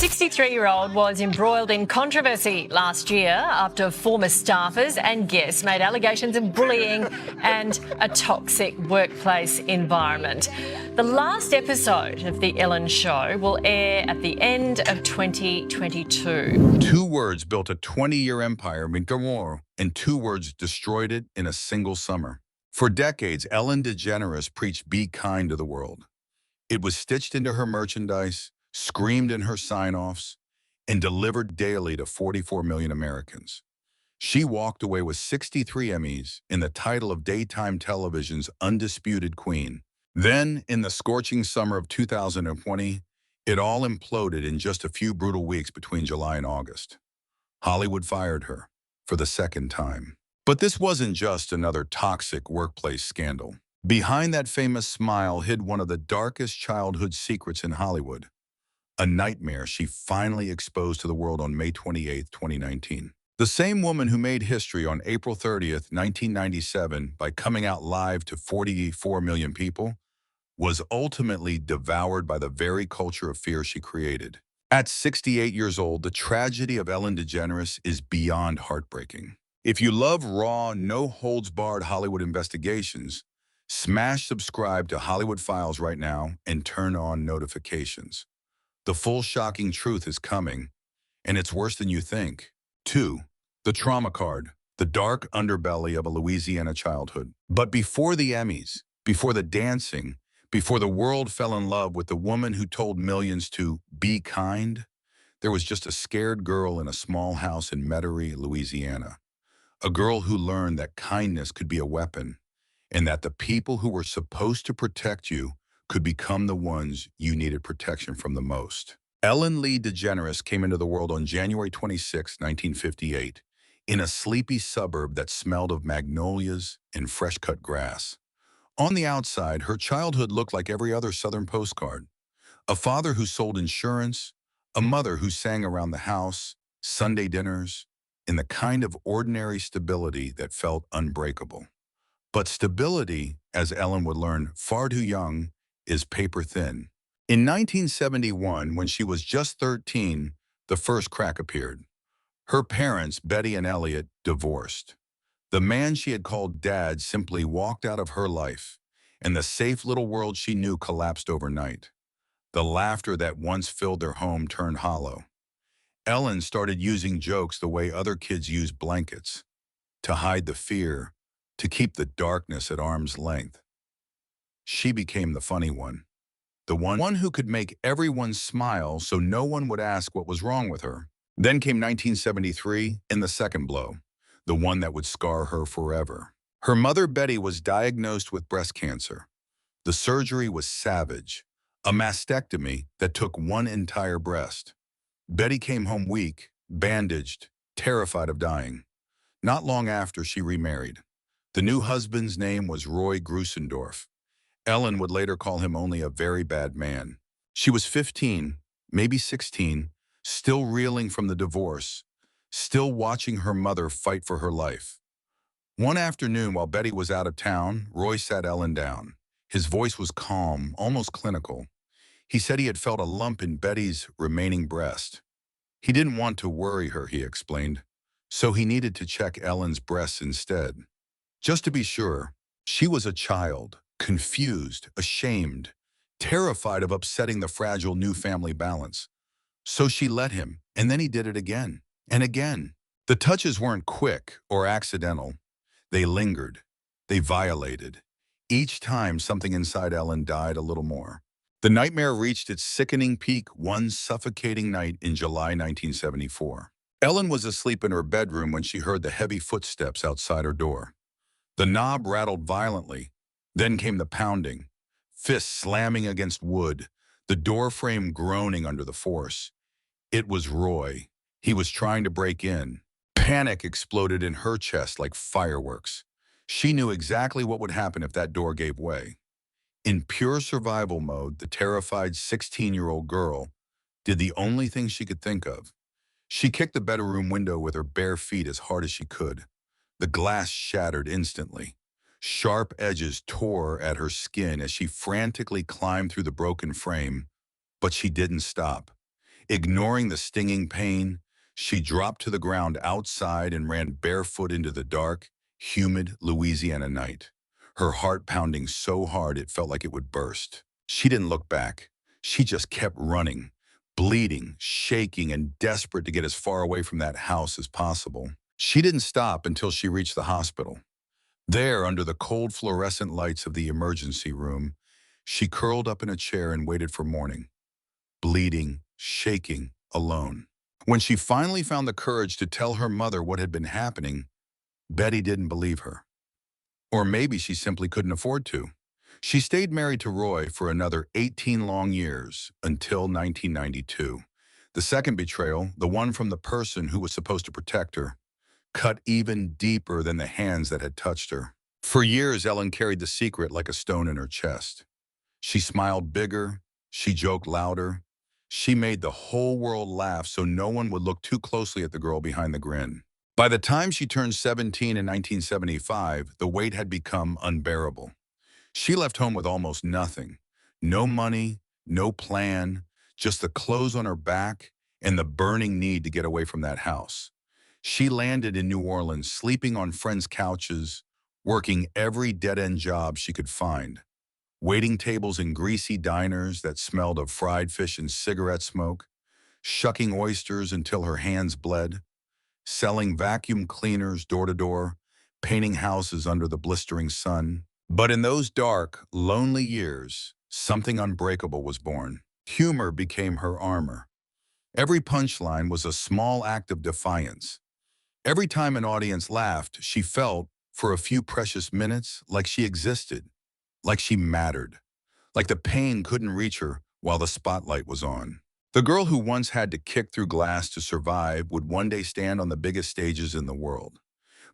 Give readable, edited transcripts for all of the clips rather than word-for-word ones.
63-year-old was embroiled in controversy last year after former staffers and guests made allegations of bullying and a toxic workplace environment. The last episode of The Ellen Show will air at the end of 2022. Two words built a 20-year empire, and two words destroyed it in a single summer. For decades, Ellen DeGeneres preached be kind to the world. It was stitched into her merchandise, screamed in her sign-offs, and delivered daily to 44 million Americans. She walked away with 63 Emmys and the title of daytime television's undisputed queen. Then, in the scorching summer of 2020, it all imploded in just a few brutal weeks between July and August. Hollywood fired her for the second time. But this wasn't just another toxic workplace scandal. Behind that famous smile hid one of the darkest childhood secrets in Hollywood, a nightmare she finally exposed to the world on May 28, 2019. The same woman who made history on April 30th, 1997 by coming out live to 44 million people was ultimately devoured by the very culture of fear she created. At 68 years old, the tragedy of Ellen DeGeneres is beyond heartbreaking. If you love raw, no-holds-barred Hollywood investigations, smash subscribe to Hollywood Files right now and turn on notifications. The full shocking truth is coming, and it's worse than you think. 2. The trauma card, the dark underbelly of a Louisiana childhood. But before the Emmys, before the dancing, before the world fell in love with the woman who told millions to be kind, there was just a scared girl in a small house in Metairie, Louisiana. A girl who learned that kindness could be a weapon, and that the people who were supposed to protect you could become the ones you needed protection from the most. Ellen Lee DeGeneres came into the world on January 26, 1958, in a sleepy suburb that smelled of magnolias and fresh-cut grass. On the outside, her childhood looked like every other Southern postcard. A father who sold insurance, a mother who sang around the house, Sunday dinners, and the kind of ordinary stability that felt unbreakable. But stability, as Ellen would learn far too young, is paper thin. In 1971, when she was just 13, the first crack appeared. Her parents, Betty and Elliot, divorced. The man she had called Dad simply walked out of her life, and the safe little world she knew collapsed overnight. The laughter that once filled their home turned hollow. Ellen started using jokes the way other kids use blankets, to hide the fear, to keep the darkness at arm's length. She became the funny one, the one who could make everyone smile so no one would ask what was wrong with her. Then came 1973 and the second blow, the one that would scar her forever. Her mother, Betty, was diagnosed with breast cancer. The surgery was savage, a mastectomy that took one entire breast. Betty came home weak, bandaged, terrified of dying. Not long after, she remarried. The new husband's name was Roy Grusendorf. Ellen would later call him only a very bad man. She was 15, maybe 16, still reeling from the divorce, still watching her mother fight for her life. One afternoon, while Betty was out of town, Roy sat Ellen down. His voice was calm, almost clinical. He said he had felt a lump in Betty's remaining breast. He didn't want to worry her, he explained, so he needed to check Ellen's breasts instead. Just to be sure, she was a child, confused, ashamed, terrified of upsetting the fragile new family balance. So she let him, and then he did it again and again. The touches weren't quick or accidental. They lingered. They violated. Each time, something inside Ellen died a little more. The nightmare reached its sickening peak one suffocating night in July 1974. Ellen was asleep in her bedroom when she heard the heavy footsteps outside her door. The knob rattled violently. Then came the pounding, fists slamming against wood, the door frame groaning under the force. It was Roy. He was trying to break in. Panic exploded in her chest like fireworks. She knew exactly what would happen if that door gave way. In pure survival mode, the terrified 16-year-old girl did the only thing she could think of. She kicked the bedroom window with her bare feet as hard as she could. The glass shattered instantly. Sharp edges tore at her skin as she frantically climbed through the broken frame, but she didn't stop. Ignoring the stinging pain, she dropped to the ground outside and ran barefoot into the dark, humid Louisiana night, her heart pounding so hard it felt like it would burst. She didn't look back. She just kept running, bleeding, shaking, and desperate to get as far away from that house as possible. She didn't stop until she reached the hospital. There, under the cold fluorescent lights of the emergency room, she curled up in a chair and waited for morning, bleeding, shaking, alone. When she finally found the courage to tell her mother what had been happening, Betty didn't believe her. Or maybe she simply couldn't afford to. She stayed married to Roy for another 18 long years until 1992. The second betrayal, the one from the person who was supposed to protect her, cut even deeper than the hands that had touched her. For years, Ellen carried the secret like a stone in her chest. She smiled bigger, she joked louder, she made the whole world laugh so no one would look too closely at the girl behind the grin. By the time she turned 17 in 1975, the weight had become unbearable. She left home with almost nothing. No money, no plan, just the clothes on her back and the burning need to get away from that house. She landed in New Orleans, sleeping on friends' couches, working every dead-end job she could find, waiting tables in greasy diners that smelled of fried fish and cigarette smoke, shucking oysters until her hands bled, selling vacuum cleaners door to door, painting houses under the blistering sun. But in those dark, lonely years, something unbreakable was born. Humor became her armor. Every punchline was a small act of defiance. Every time an audience laughed, she felt, for a few precious minutes, like she existed, like she mattered, like the pain couldn't reach her while the spotlight was on. The girl who once had to kick through glass to survive would one day stand on the biggest stages in the world.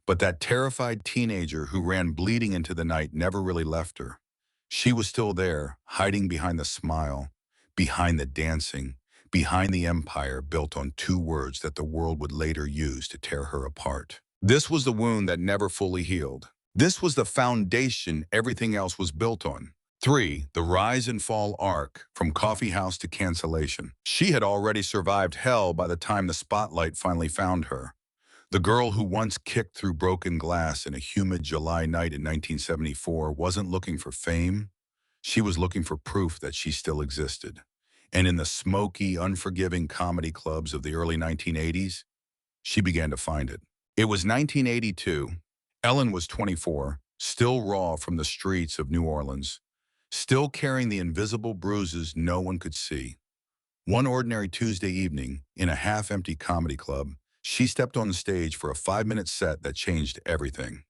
But that terrified teenager who ran bleeding into the night never really left her. She was still there, hiding behind the smile, behind the dancing, behind the empire built on two words that the world would later use to tear her apart. This was the wound that never fully healed. This was the foundation everything else was built on. 3. The rise and fall arc, from coffee house to cancellation. She had already survived hell by the time the spotlight finally found her. The girl who once kicked through broken glass in a humid July night in 1974 wasn't looking for fame. She was looking for proof that she still existed. And in the smoky, unforgiving comedy clubs of the early 1980s, she began to find it. It was 1982. Ellen was 24, still raw from the streets of New Orleans, still carrying the invisible bruises no one could see. One ordinary Tuesday evening, in a half-empty comedy club, she stepped on the stage for a 5-minute set that changed everything.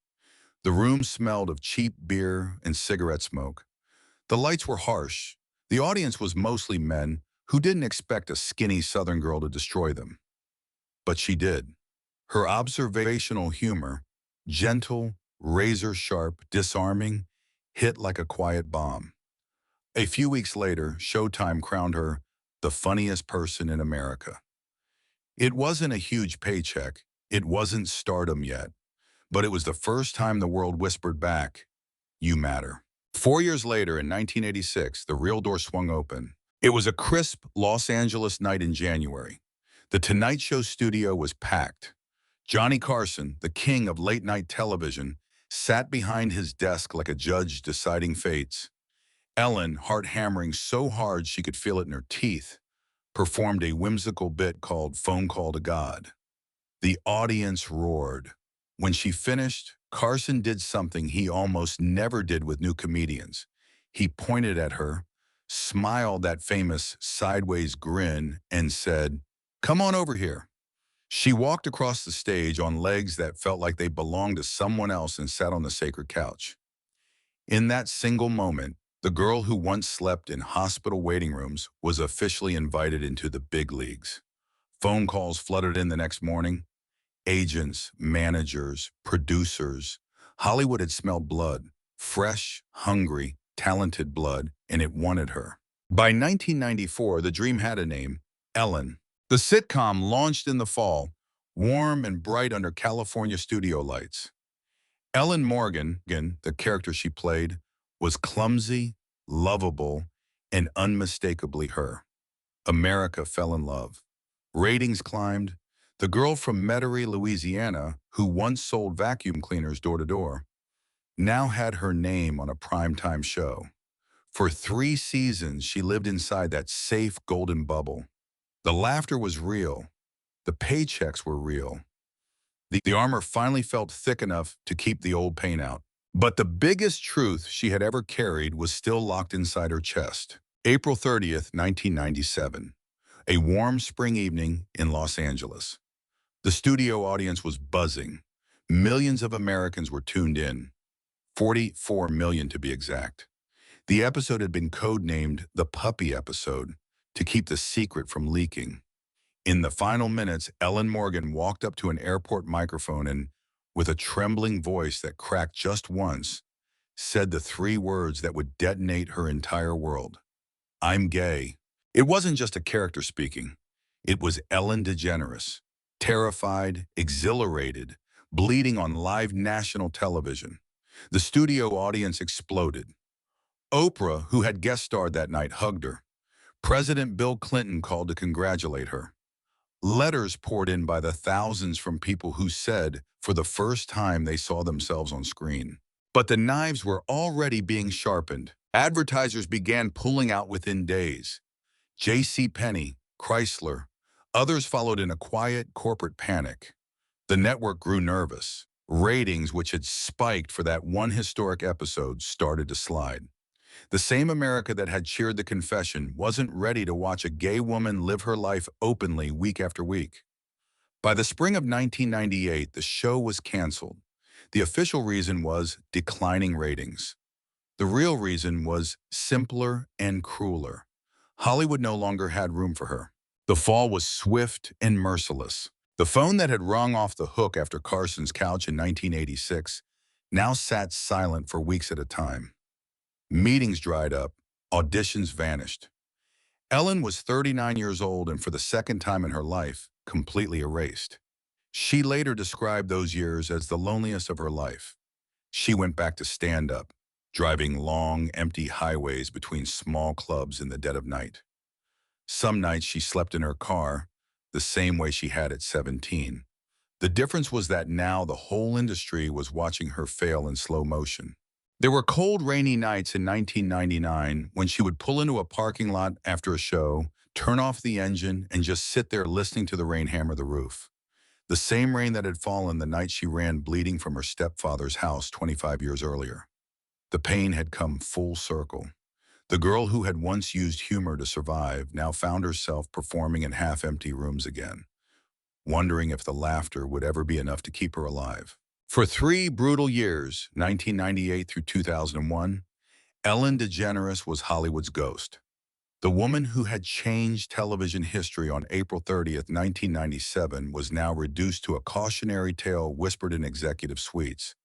The room smelled of cheap beer and cigarette smoke. The lights were harsh. The audience was mostly men who didn't expect a skinny Southern girl to destroy them. But she did. Her observational humor, gentle, razor-sharp, disarming, hit like a quiet bomb. A few weeks later, Showtime crowned her the funniest person in America. It wasn't a huge paycheck. It wasn't stardom yet. But it was the first time the world whispered back, "You matter." 4 years later, in 1986, the real door swung open. It was a crisp Los Angeles night in January. The Tonight Show studio was packed. Johnny Carson, the king of late-night television, sat behind his desk like a judge deciding fates. Ellen, heart hammering so hard she could feel it in her teeth, performed a whimsical bit called Phone Call to God. The audience roared. When she finished, Carson did something he almost never did with new comedians. He pointed at her, smiled that famous sideways grin, and said, "Come on over here." She walked across the stage on legs that felt like they belonged to someone else and sat on the sacred couch. In that single moment, the girl who once slept in hospital waiting rooms was officially invited into the big leagues. Phone calls flooded in the next morning. Agents, managers, producers. Hollywood had smelled blood, fresh, hungry, talented blood, and it wanted her. By 1994, the dream had a name, Ellen. The sitcom launched in the fall, warm and bright under California studio lights. Ellen Morgan, the character she played, was clumsy, lovable, and unmistakably her. America fell in love. Ratings climbed. The girl from Metairie, Louisiana, who once sold vacuum cleaners door to door, now had her name on a primetime show. For 3 seasons, she lived inside that safe golden bubble. The laughter was real. The paychecks were real. The armor finally felt thick enough to keep the old pain out. But the biggest truth she had ever carried was still locked inside her chest. April 30th, 1997. A warm spring evening in Los Angeles. The studio audience was buzzing. Millions of Americans were tuned in. 44 million to be exact. The episode had been codenamed the Puppy Episode to keep the secret from leaking. In the final minutes, Ellen Morgan walked up to an airport microphone and, with a trembling voice that cracked just once, said the 3 words that would detonate her entire world. I'm gay. It wasn't just a character speaking. It was Ellen DeGeneres, terrified, exhilarated, bleeding on live national television. The studio audience exploded. Oprah, who had guest starred that night, hugged her. President Bill Clinton called to congratulate her. Letters poured in by the thousands from people who said, for the first time, they saw themselves on screen. But the knives were already being sharpened. Advertisers began pulling out within days. J.C. Penney, Chrysler, others followed in a quiet corporate panic. The network grew nervous. Ratings, which had spiked for that one historic episode, started to slide. The same America that had cheered the confession wasn't ready to watch a gay woman live her life openly week after week. By the spring of 1998, the show was canceled. The official reason was declining ratings. The real reason was simpler and crueler. Hollywood no longer had room for her. The fall was swift and merciless. The phone that had rung off the hook after Carson's couch in 1986 now sat silent for weeks at a time. Meetings dried up, auditions vanished. Ellen was 39 years old and for the second time in her life, completely erased. She later described those years as the loneliest of her life. She went back to stand-up, driving long, empty highways between small clubs in the dead of night. Some nights she slept in her car, the same way she had at 17. The difference was that now the whole industry was watching her fail in slow motion. There were cold, rainy nights in 1999 when she would pull into a parking lot after a show, turn off the engine, and just sit there listening to the rain hammer the roof. The same rain that had fallen the night she ran bleeding from her stepfather's house 25 years earlier. The pain had come full circle. The girl who had once used humor to survive now found herself performing in half-empty rooms again, wondering if the laughter would ever be enough to keep her alive. For 3 brutal years, 1998 through 2001, Ellen DeGeneres was Hollywood's ghost. The woman who had changed television history on April 30th, 1997 was now reduced to a cautionary tale whispered in executive suites.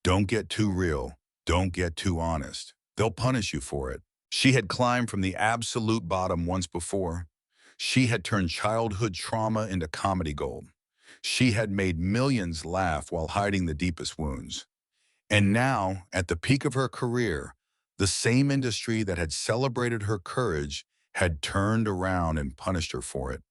Don't get too real. Don't get too honest. They'll punish you for it. She had climbed from the absolute bottom once before. She had turned childhood trauma into comedy gold. She had made millions laugh while hiding the deepest wounds. And now, at the peak of her career, the same industry that had celebrated her courage had turned around and punished her for it,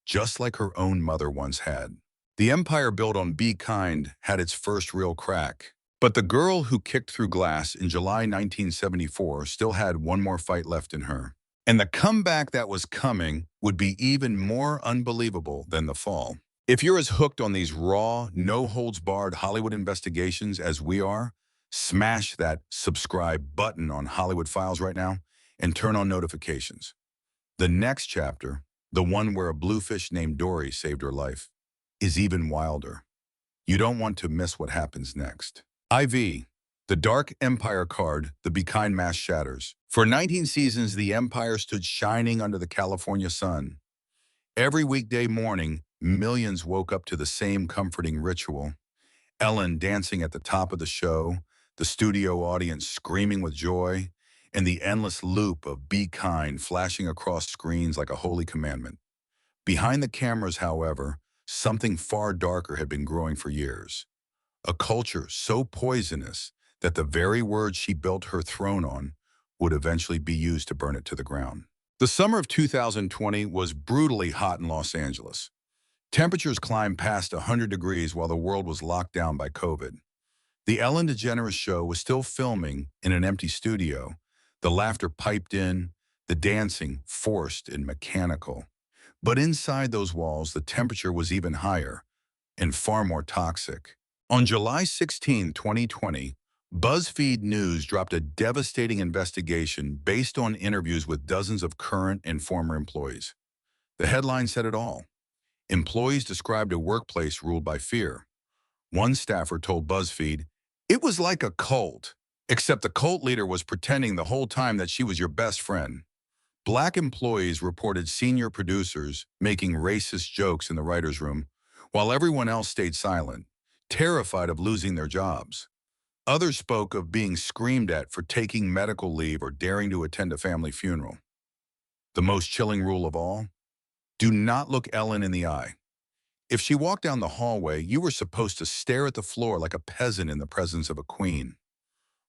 just like her own mother once had. The empire built on Be Kind had its first real crack. But the girl who kicked through glass in July 1974 still had one more fight left in her. And the comeback that was coming would be even more unbelievable than the fall. If you're as hooked on these raw, no-holds-barred Hollywood investigations as we are, smash that subscribe button on Hollywood Files right now and turn on notifications. The next chapter, the one where a bluefish named Dory saved her life, is even wilder. You don't want to miss what happens next. IV, the Dark Empire card, the Be Kind mask shatters. For 19 seasons, the Empire stood shining under the California sun. Every weekday morning, millions woke up to the same comforting ritual. Ellen dancing at the top of the show, the studio audience screaming with joy, and the endless loop of Be Kind flashing across screens like a holy commandment. Behind the cameras, however, something far darker had been growing for years. A culture so poisonous that the very words she built her throne on would eventually be used to burn it to the ground. The summer of 2020 was brutally hot in Los Angeles. Temperatures climbed past 100 degrees while the world was locked down by COVID. The Ellen DeGeneres show was still filming in an empty studio. The laughter piped in, the dancing forced and mechanical. But inside those walls, the temperature was even higher and far more toxic. On July 16, 2020, BuzzFeed News dropped a devastating investigation based on interviews with dozens of current and former employees. The headline said it all. Employees described a workplace ruled by fear. One staffer told BuzzFeed, "It was like a cult, except the cult leader was pretending the whole time that she was your best friend." Black employees reported senior producers making racist jokes in the writer's room, while everyone else stayed silent, terrified of losing their jobs. Others spoke of being screamed at for taking medical leave or daring to attend a family funeral. The most chilling rule of all? Do not look Ellen in the eye. If she walked down the hallway, you were supposed to stare at the floor like a peasant in the presence of a queen.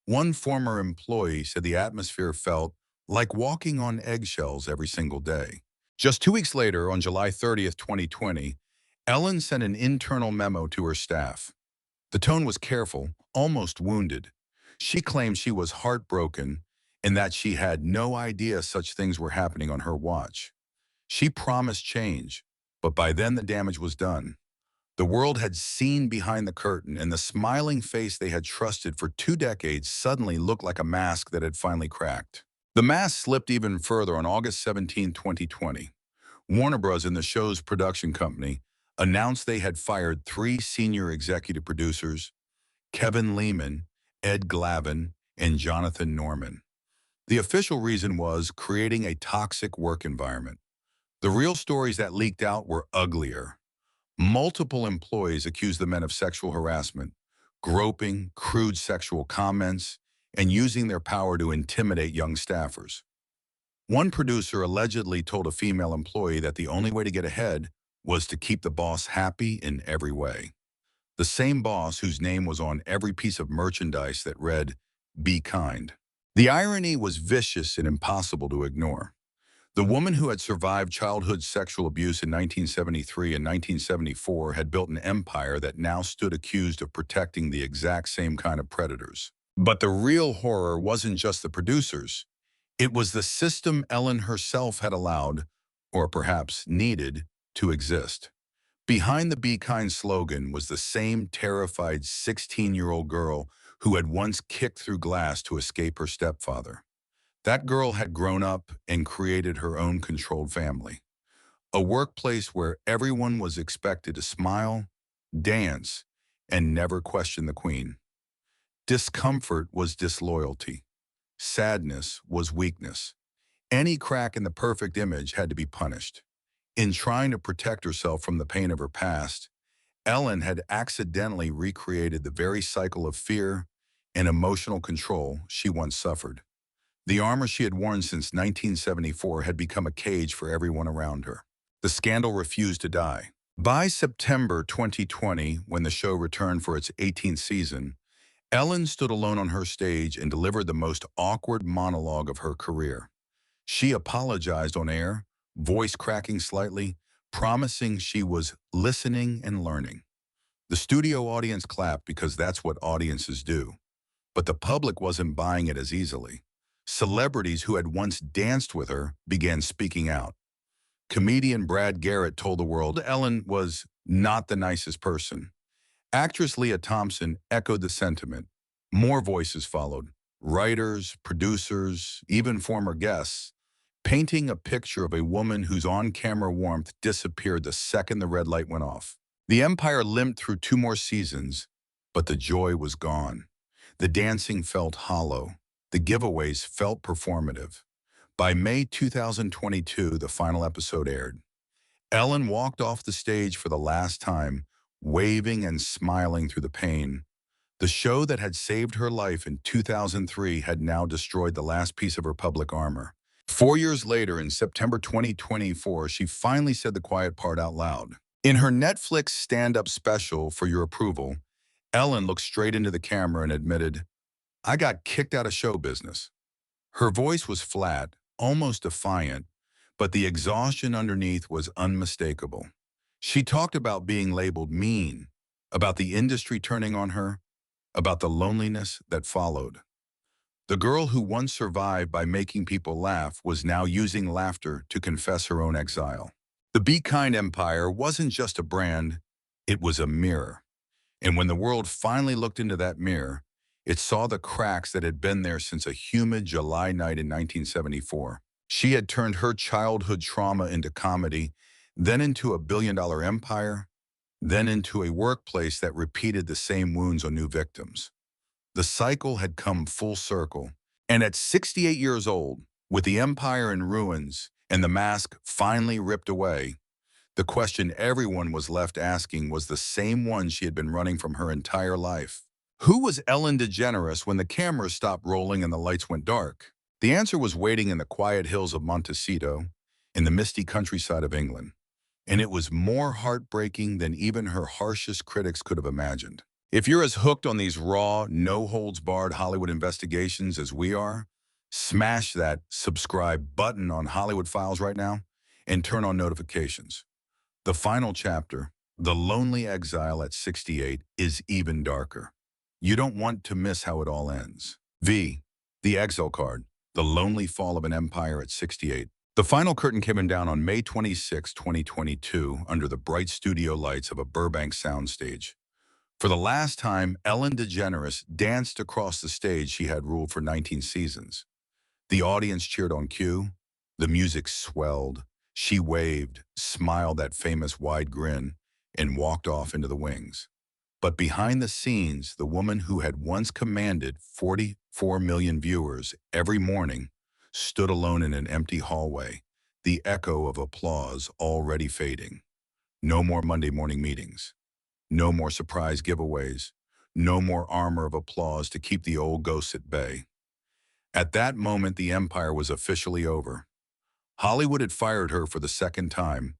One former employee said the atmosphere felt like walking on eggshells every single day. Just 2 weeks later, on July 30th, 2020, Ellen sent an internal memo to her staff. The tone was careful, almost wounded. She claimed she was heartbroken and that she had no idea such things were happening on her watch. She promised change, but by then the damage was done. The world had seen behind the curtain, and the smiling face they had trusted for 2 decades suddenly looked like a mask that had finally cracked. The mask slipped even further on August 17, 2020. Warner Bros. And the show's production company announced they had fired 3 senior executive producers, Kevin Lehman, Ed Glavin, and Jonathan Norman. The official reason was creating a toxic work environment. The real stories that leaked out were uglier. Multiple employees accused the men of sexual harassment, groping, crude sexual comments, and using their power to intimidate young staffers. One producer allegedly told a female employee that the only way to get ahead was to keep the boss happy in every way. The same boss whose name was on every piece of merchandise that read, "Be kind." The irony was vicious and impossible to ignore. The woman who had survived childhood sexual abuse in 1973 and 1974 had built an empire that now stood accused of protecting the exact same kind of predators. But the real horror wasn't just the producers. It was the system Ellen herself had allowed, or perhaps needed, to exist. Behind the "Be Kind" slogan was the same terrified 16-year-old girl who had once kicked through glass to escape her stepfather. That girl had grown up and created her own controlled family. A workplace where everyone was expected to smile, dance, and never question the queen. Discomfort was disloyalty. Sadness was weakness. Any crack in the perfect image had to be punished. In trying to protect herself from the pain of her past, Ellen had accidentally recreated the very cycle of fear and emotional control she once suffered. The armor she had worn since 1974 had become a cage for everyone around her. The scandal refused to die. By September 2020, when the show returned for its 18th season, Ellen stood alone on her stage and delivered the most awkward monologue of her career. She apologized on air, voice cracking slightly, promising she was listening and learning. The studio audience clapped because that's what audiences do. But the public wasn't buying it as easily. Celebrities who had once danced with her began speaking out. Comedian Brad Garrett told the world Ellen was not the nicest person. Actress Leah Thompson echoed the sentiment. More voices followed. Writers, producers, even former guests, painting a picture of a woman whose on-camera warmth disappeared the second the red light went off. The empire limped through 2 more seasons, but the joy was gone. The dancing felt hollow. The giveaways felt performative. By May 2022, the final episode aired. Ellen walked off the stage for the last time, waving and smiling through the pain. The show that had saved her life in 2003 had now destroyed the last piece of her public armor. 4 years later, in September 2024, she finally said the quiet part out loud. In her Netflix stand-up special, For Your Approval, Ellen looked straight into the camera and admitted, "I got kicked out of show business." Her voice was flat, almost defiant, but the exhaustion underneath was unmistakable. She talked about being labeled mean, about the industry turning on her, about the loneliness that followed. The girl who once survived by making people laugh was now using laughter to confess her own exile. The Be Kind empire wasn't just a brand, it was a mirror. And when the world finally looked into that mirror, it saw the cracks that had been there since a humid July night in 1974. She had turned her childhood trauma into comedy, then into a billion-dollar empire, then into a workplace that repeated the same wounds on new victims. The cycle had come full circle, and at 68 years old, with the empire in ruins and the mask finally ripped away, the question everyone was left asking was the same one she had been running from her entire life. Who was Ellen DeGeneres when the cameras stopped rolling and the lights went dark? The answer was waiting in the quiet hills of Montecito, in the misty countryside of England. And it was more heartbreaking than even her harshest critics could have imagined. If you're as hooked on these raw, no-holds-barred Hollywood investigations as we are, smash that subscribe button on Hollywood Files right now and turn on notifications. The final chapter, The Lonely Exile at 68, is even darker. You don't want to miss how it all ends. V. The Exile Card, The Lonely Fall of an Empire at 68. The final curtain came down on May 26, 2022, under the bright studio lights of a Burbank soundstage. For the last time, Ellen DeGeneres danced across the stage she had ruled for 19 seasons. The audience cheered on cue. The music swelled. She waved, smiled that famous wide grin, and walked off into the wings. But behind the scenes, the woman who had once commanded 44 million viewers every morning stood alone in an empty hallway, the echo of applause already fading. No more Monday morning meetings. No more surprise giveaways. No more armor of applause to keep the old ghosts at bay. At that moment, the empire was officially over. Hollywood had fired her for the second time,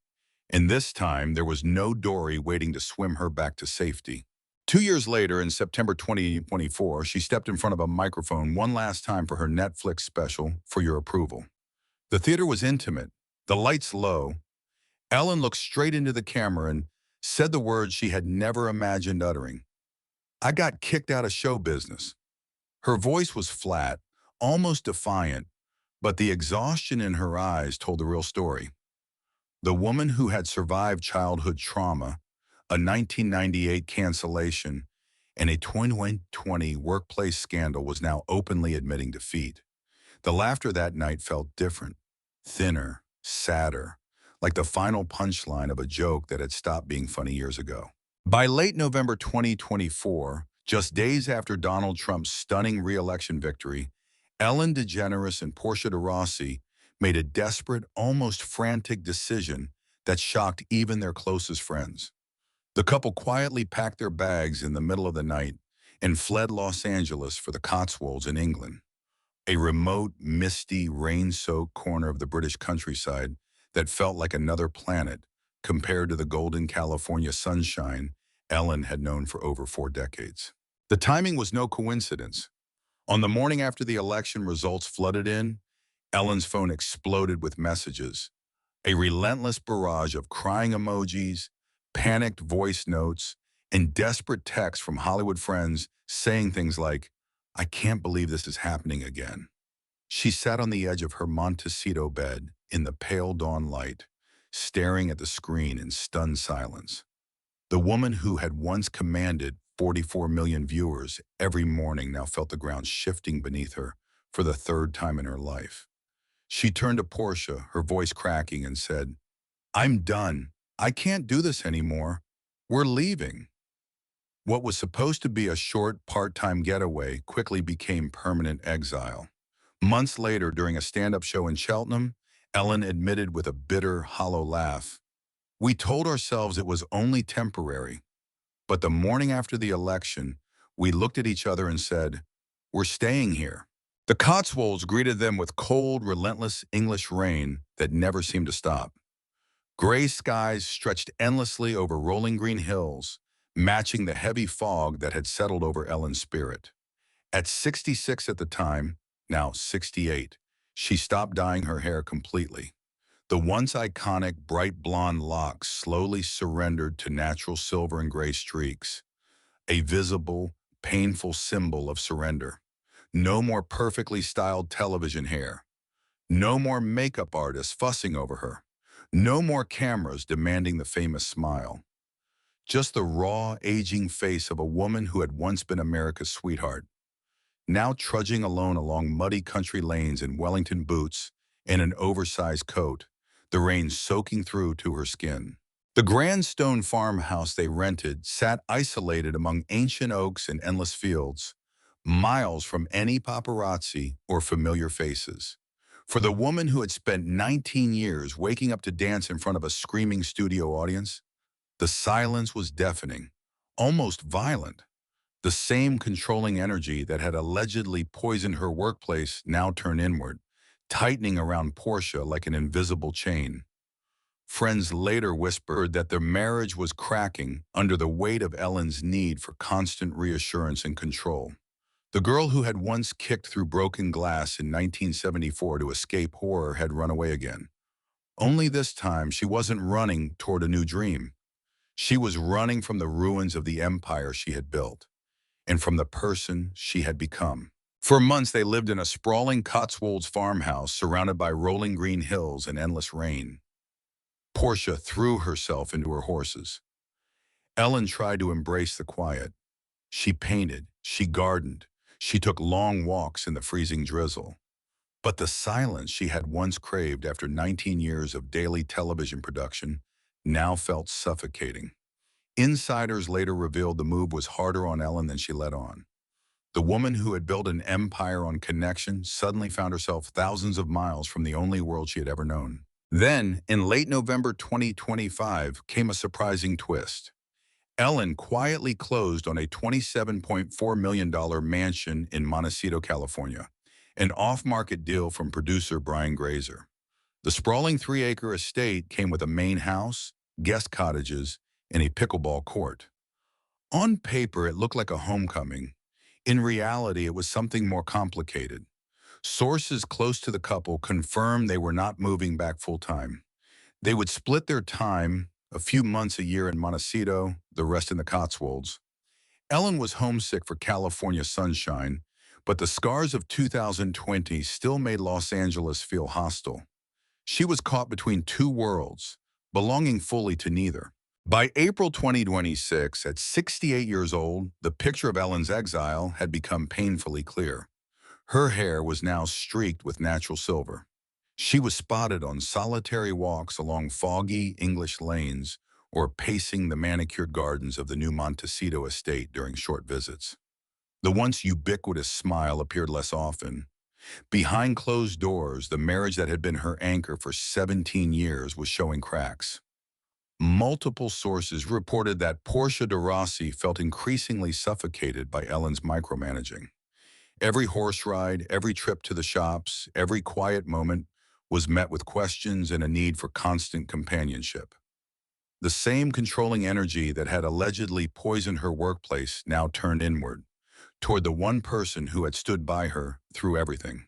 and this time there was no dory waiting to swim her back to safety. 2 years later, in September 2024, she stepped in front of a microphone one last time for her Netflix special, For Your Approval. The theater was intimate, the lights low. Ellen looked straight into the camera and said the words she had never imagined uttering. "I got kicked out of show business." Her voice was flat, almost defiant, but the exhaustion in her eyes told the real story. The woman who had survived childhood trauma, a 1998 cancellation, and a 2020 workplace scandal was now openly admitting defeat. The laughter that night felt different, thinner, sadder, like the final punchline of a joke that had stopped being funny years ago. By late November 2024, just days after Donald Trump's stunning re-election victory, Ellen DeGeneres and Portia de Rossi made a desperate, almost frantic decision that shocked even their closest friends. The couple quietly packed their bags in the middle of the night and fled Los Angeles for the Cotswolds in England, a remote, misty, rain-soaked corner of the British countryside that felt like another planet compared to the golden California sunshine Ellen had known for over 4 decades. The timing was no coincidence. On the morning after the election results flooded in, Ellen's phone exploded with messages, a relentless barrage of crying emojis, panicked voice notes, and desperate texts from Hollywood friends saying things like, "I can't believe this is happening again." She sat on the edge of her Montecito bed in the pale dawn light, staring at the screen in stunned silence. The woman who had once commanded 44 million viewers every morning now felt the ground shifting beneath her for the third time in her life. She turned to Portia, her voice cracking, and said, "I'm done. I can't do this anymore. We're leaving." What was supposed to be a short part-time getaway quickly became permanent exile. Months later, during a stand-up show in Cheltenham, Ellen admitted with a bitter, hollow laugh, "We told ourselves it was only temporary. But the morning after the election, we looked at each other and said, we're staying here." The Cotswolds greeted them with cold, relentless English rain that never seemed to stop. Gray skies stretched endlessly over rolling green hills, matching the heavy fog that had settled over Ellen's spirit. At 66 at the time, now 68, she stopped dyeing her hair completely. The once iconic bright blonde locks slowly surrendered to natural silver and gray streaks, a visible, painful symbol of surrender. No more perfectly styled television hair. No more makeup artists fussing over her. No more cameras demanding the famous smile. Just the raw, aging face of a woman who had once been America's sweetheart, now trudging alone along muddy country lanes in Wellington boots and an oversized coat, the rain soaking through to her skin. The grand stone farmhouse they rented sat isolated among ancient oaks and endless fields, miles from any paparazzi or familiar faces. For the woman who had spent 19 years waking up to dance in front of a screaming studio audience, the silence was deafening, almost violent. The same controlling energy that had allegedly poisoned her workplace now turned inward, tightening around Portia like an invisible chain. Friends later whispered that their marriage was cracking under the weight of Ellen's need for constant reassurance and control. The girl who had once kicked through broken glass in 1974 to escape horror had run away again. Only this time, she wasn't running toward a new dream. She was running from the ruins of the empire she had built and from the person she had become. For months, they lived in a sprawling Cotswolds farmhouse surrounded by rolling green hills and endless rain. Portia threw herself into her horses. Ellen tried to embrace the quiet. She painted, she gardened, she took long walks in the freezing drizzle. But the silence she had once craved after 19 years of daily television production now felt suffocating. Insiders later revealed the move was harder on Ellen than she let on. The woman who had built an empire on connection suddenly found herself thousands of miles from the only world she had ever known. Then, in late November 2025, came a surprising twist. Ellen quietly closed on a $27.4 million mansion in Montecito, California, an off-market deal from producer Brian Grazer. The sprawling 3-acre estate came with a main house, guest cottages, and a pickleball court. On paper, it looked like a homecoming. In reality, it was something more complicated. Sources close to the couple confirmed they were not moving back full-time. They would split their time, a few months a year in Montecito, the rest in the Cotswolds. Ellen was homesick for California sunshine, but the scars of 2020 still made Los Angeles feel hostile. She was caught between two worlds, belonging fully to neither. By April 2026, at 68 years old, the picture of Ellen's exile had become painfully clear. Her hair was now streaked with natural silver. She was spotted on solitary walks along foggy English lanes or pacing the manicured gardens of the new Montecito estate during short visits. The once ubiquitous smile appeared less often. Behind closed doors, the marriage that had been her anchor for 17 years was showing cracks. Multiple sources reported that Portia de Rossi felt increasingly suffocated by Ellen's micromanaging. Every horse ride, every trip to the shops, every quiet moment was met with questions and a need for constant companionship. The same controlling energy that had allegedly poisoned her workplace now turned inward, toward the one person who had stood by her through everything.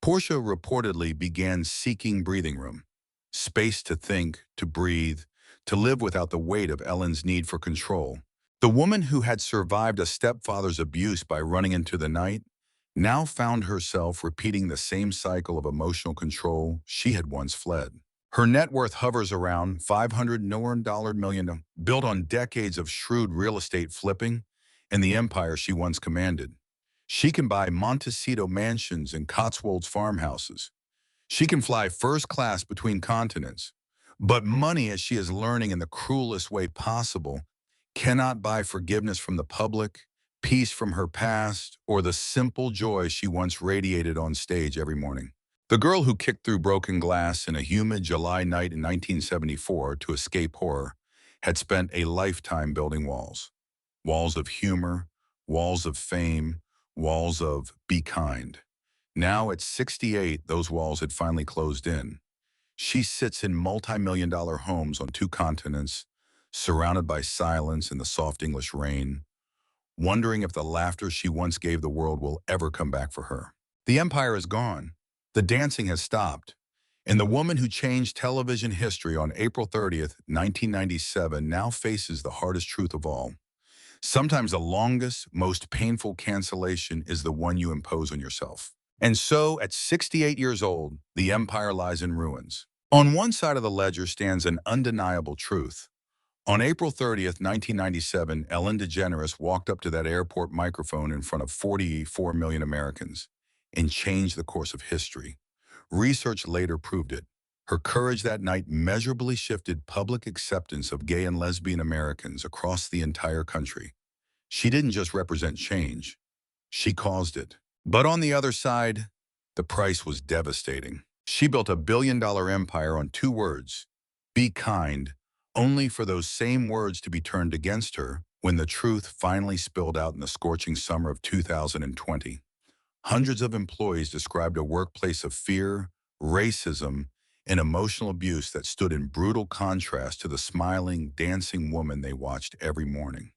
Portia reportedly began seeking breathing room, space to think, to breathe, to live without the weight of Ellen's need for control. The woman who had survived a stepfather's abuse by running into the night now found herself repeating the same cycle of emotional control she had once fled. Her net worth hovers around $500 million, built on decades of shrewd real estate flipping and the empire she once commanded. She can buy Montecito mansions and Cotswolds farmhouses. She can fly first class between continents. But money, as she is learning in the cruelest way possible, cannot buy forgiveness from the public, peace from her past, or the simple joy she once radiated on stage every morning. The girl who kicked through broken glass in a humid July night in 1974 to escape horror had spent a lifetime building walls. Walls of humor, walls of fame, walls of be kind. Now at 68, those walls had finally closed in. She sits in multi-million-dollar homes on two continents, surrounded by silence and the soft English rain, wondering if the laughter she once gave the world will ever come back for her. The empire is gone. The dancing has stopped. And the woman who changed television history on April 30th, 1997 now faces the hardest truth of all. Sometimes the longest, most painful cancellation is the one you impose on yourself. And so, at 68 years old, the empire lies in ruins. On one side of the ledger stands an undeniable truth. On April 30th, 1997, Ellen DeGeneres walked up to that airport microphone in front of 44 million Americans and changed the course of history. Research later proved it. Her courage that night measurably shifted public acceptance of gay and lesbian Americans across the entire country. She didn't just represent change, she caused it. But on the other side, the price was devastating. She built a billion-dollar empire on two words, be kind, only for those same words to be turned against her when the truth finally spilled out in the scorching summer of 2020. Hundreds of employees described a workplace of fear, racism, and emotional abuse that stood in brutal contrast to the smiling, dancing woman they watched every morning.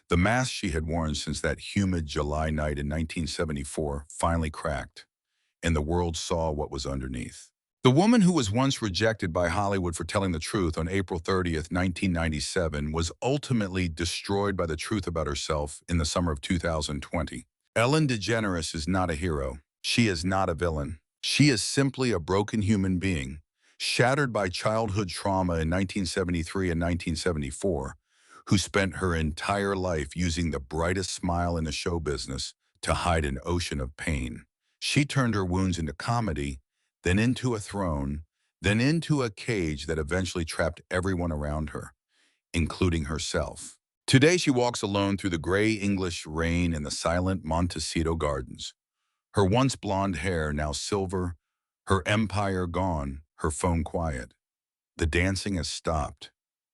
The mask she had worn since that humid July night in 1974 finally cracked, and the world saw what was underneath. The woman who was once rejected by Hollywood for telling the truth on April 30th, 1997 was ultimately destroyed by the truth about herself in the summer of 2020. Ellen DeGeneres is not a hero. She is not a villain. She is simply a broken human being, shattered by childhood trauma in 1973 and 1974, who spent her entire life using the brightest smile in the show business to hide an ocean of pain. She turned her wounds into comedy, then into a throne, then into a cage that eventually trapped everyone around her, including herself. Today she walks alone through the gray English rain in the silent Montecito Gardens. Her once blonde hair now silver, her empire gone, her phone quiet. The dancing has stopped,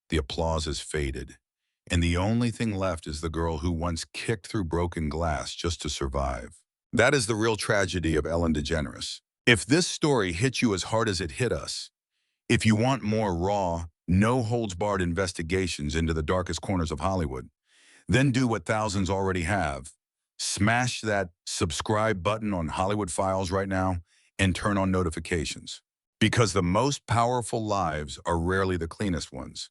the applause has faded, and the only thing left is the girl who once kicked through broken glass just to survive. That is the real tragedy of Ellen DeGeneres. If this story hit you as hard as it hit us, if you want more raw, no-holds-barred investigations into the darkest corners of Hollywood, then do what thousands already have. Smash that subscribe button on Hollywood Files right now and turn on notifications. Because the most powerful lives are rarely the cleanest ones.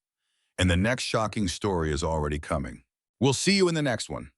And the next shocking story is already coming. We'll see you in the next one.